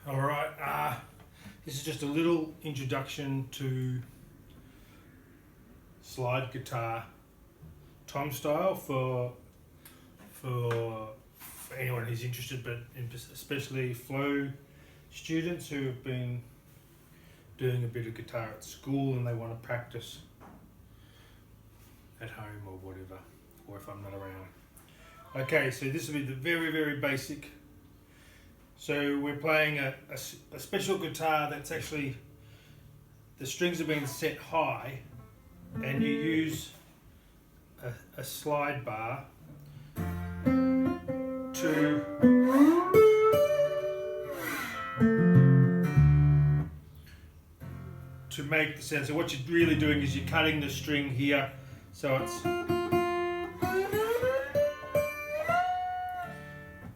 Alright, this is just a little introduction to slide guitar tom style for anyone who's interested, but especially flow students who have been doing a bit of guitar at school and they want to practice at home or whatever, or if I'm not around. Okay, so this will be the very basic. So we're playing a special guitar that's actually, the strings have been set high and you use a slide bar to make the sound. So what you're really doing is you're cutting the string here, so it's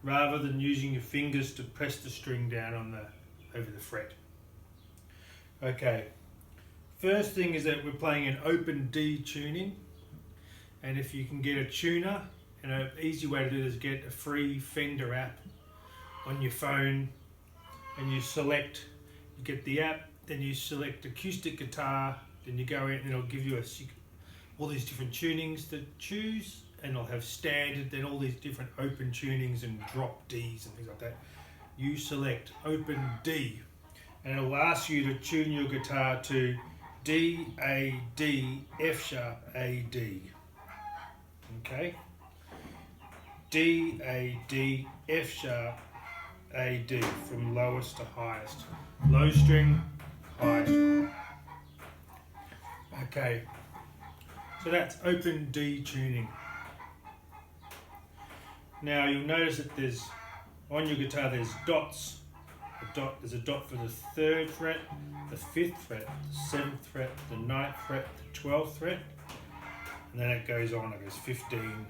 rather than using your fingers to press the string down on over the fret. Okay, first thing is that we're playing an open D tuning, and if you can get a tuner, and an easy way to do this is get a free Fender app on your phone, and you get the app, then you select acoustic guitar, then you go in and it'll give you all these different tunings to choose, and it'll have standard, then all these different open tunings and drop Ds and things like that. You select open D, and it'll ask you to tune your guitar to D, A, D, F sharp, A, D. Okay? D, A, D, F sharp, A, D, from lowest to highest. Low string, highest. Okay, so that's open D tuning. Now you'll notice that on your guitar there's dots. There's a dot for the 3rd fret, the 5th fret, the 7th fret, the 9th fret, the 12th fret, and then it goes on, it goes 15,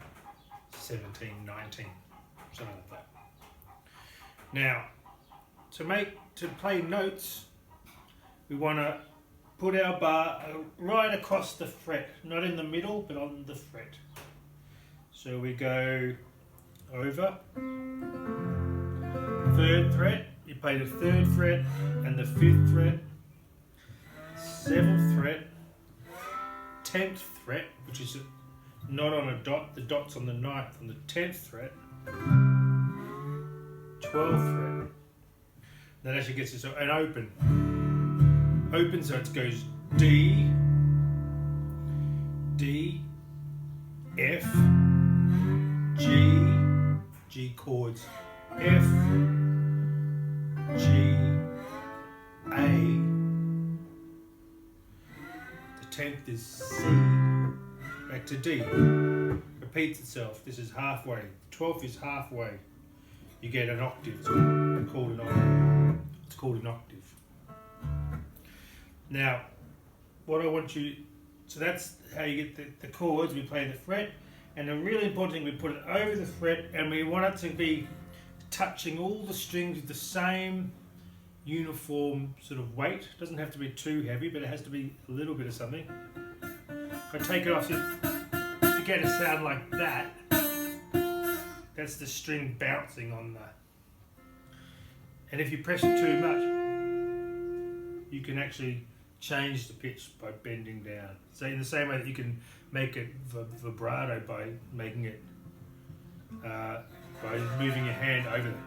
17, 19, something like that. Now, to play notes, we want to put our bar right across the fret, not in the middle, but on the fret. So we go over 3rd fret, you play the 3rd fret and the 5th fret, 7th fret, 10th fret, which is not on a dot, the dot's on the 9th, on the 10th fret, 12th fret. That actually gets us an open. Open, so it goes D, D, F, G chords, F, G, A. The 10th is C, back to D. Repeats itself. This is halfway. 12th is halfway. You get an octave. It's called an octave. It's called an octave. Now, what I want you, so that's how you get the chords. We play the fret, and the really important thing, we put it over the fret, and we want it to be touching all the strings with the same uniform sort of weight. It doesn't have to be too heavy, but it has to be a little bit of something. If I take it off, so you get a sound like that, that's the string bouncing on and if you press it too much, you can actually change the pitch by bending down. So in the same way that you can make it vibrato by making it, by moving your hand over there.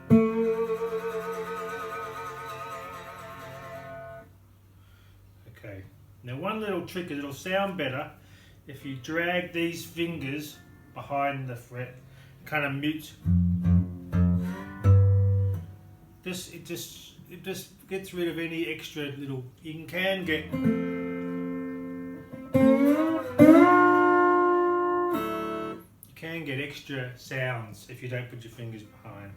Okay, now one little trick is it'll sound better if you drag these fingers behind the fret, kind of mute. It just gets rid of any extra little, you can get extra sounds if you don't put your fingers behind.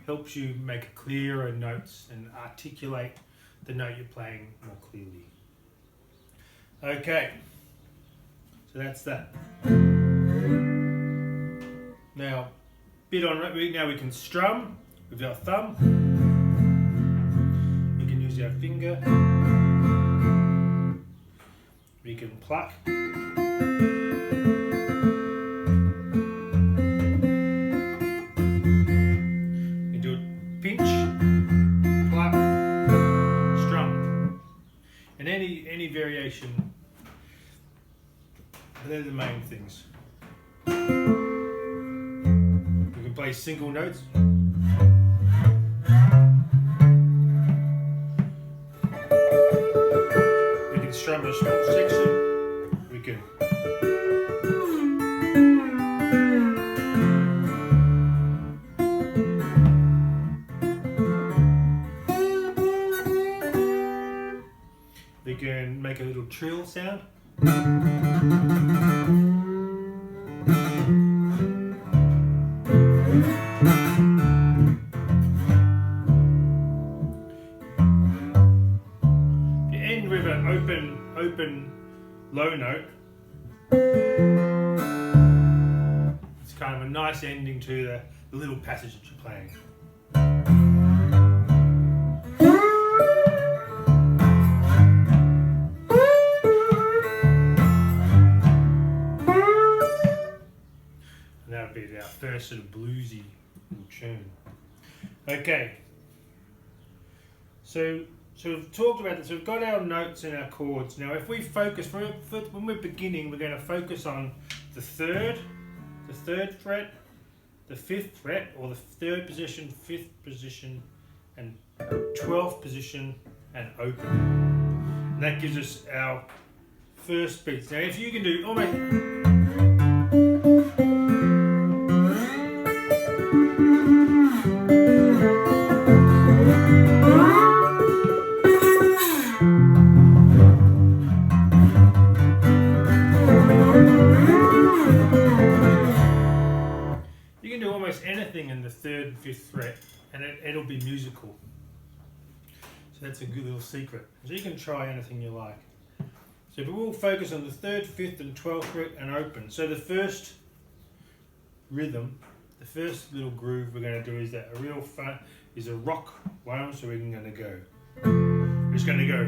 Helps you make clearer notes and articulate the note you're playing more clearly. Okay, so that's that. Now, now we can strum with our thumb. We can use our finger. We can pluck. We do a pinch. variation. They're the main things. We can play single notes. We can strum a small section. We can make a little trill sound. You end with an open low note. It's kind of a nice ending to the little passage that you're playing. That would be our first sort of bluesy tune. Okay. So we've talked about this. We've got our notes and our chords. Now, if we focus when we're beginning, we're going to focus on the third fret, the fifth fret, or the third position, fifth position, and 12th position, and open. And that gives us our first beats. Now, if you can do almost. Anything in the third and fifth fret, and it'll be musical. So that's a good little secret. So you can try anything you like. So but we'll focus on the third, fifth, and 12th fret and open. So the first rhythm, the first little groove we're going to do is that a real fun is a rock one. So we're going to go. We're just going to go.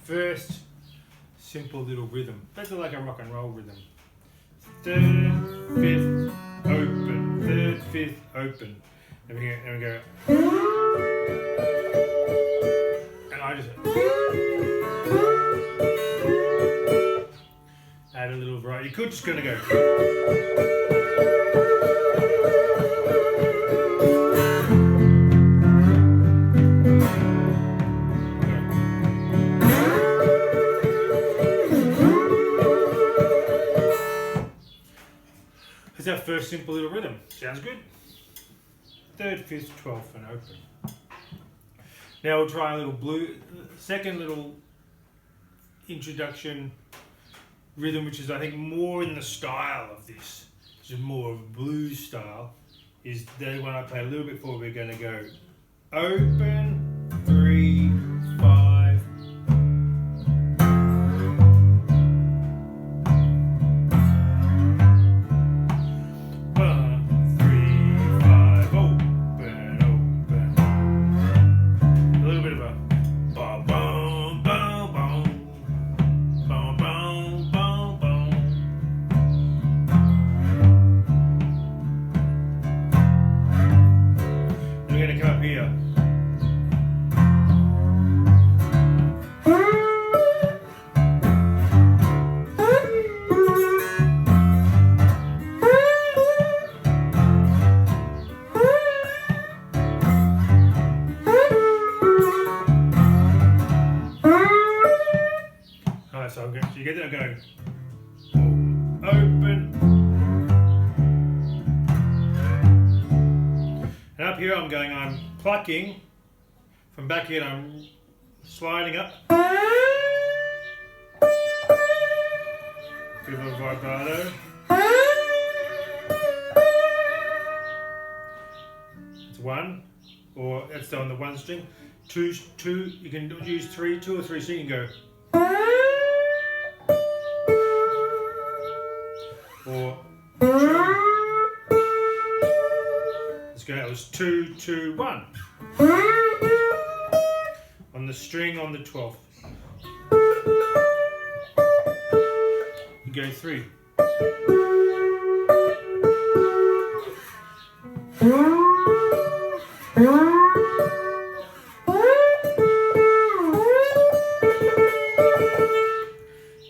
First simple little rhythm. That's like a rock and roll rhythm. Third, fifth, open. Third, fifth, open. And we go. And I just add a little variety. You could just gonna go. Our first simple little rhythm. Sounds good. Third, fifth, 12th, and open. Now we'll try a little second little introduction rhythm, which is I think more in the style of this, which is more of a blues style, is the one I play a little bit before. We're going to go open, 3, 5. So you get there going open. And up here I'm plucking from back here, I'm sliding up. Bit of a vibrato. It's one, or that's on the one string. Two, you can use two or three, so you can go. Or let's go, that was 2, 2, 1. On the string on the 12th. You go 3.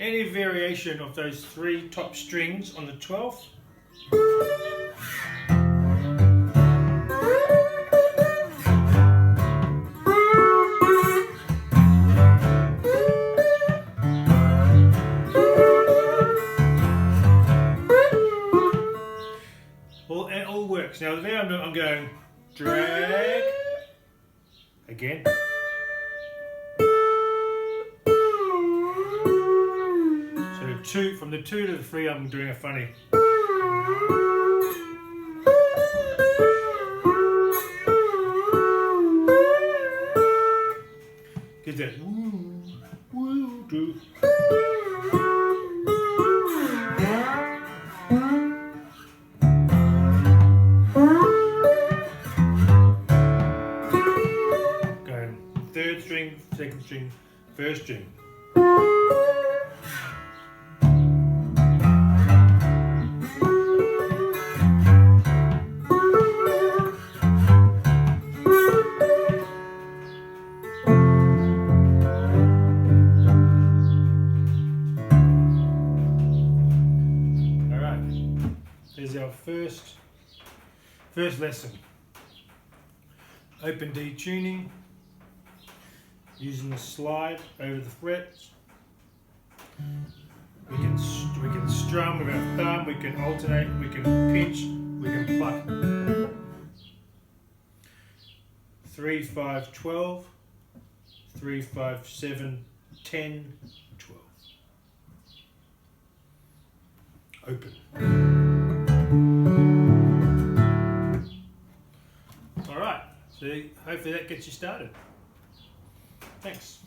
Any variation of those 3 top strings on the 12th. It all works. Now there I'm going drag again. So from the 2 to the 3 I'm doing a funny. Gives that woo, woo, do. Going 3rd string, 2nd string, 1st string. There's our first lesson. Open D tuning, using the slide over the frets. We can strum with our thumb, we can alternate, we can pinch, we can pluck. 3, 5, 12, 3, 5, 7, 10, 12. Open. Alright, so hopefully that gets you started. Thanks.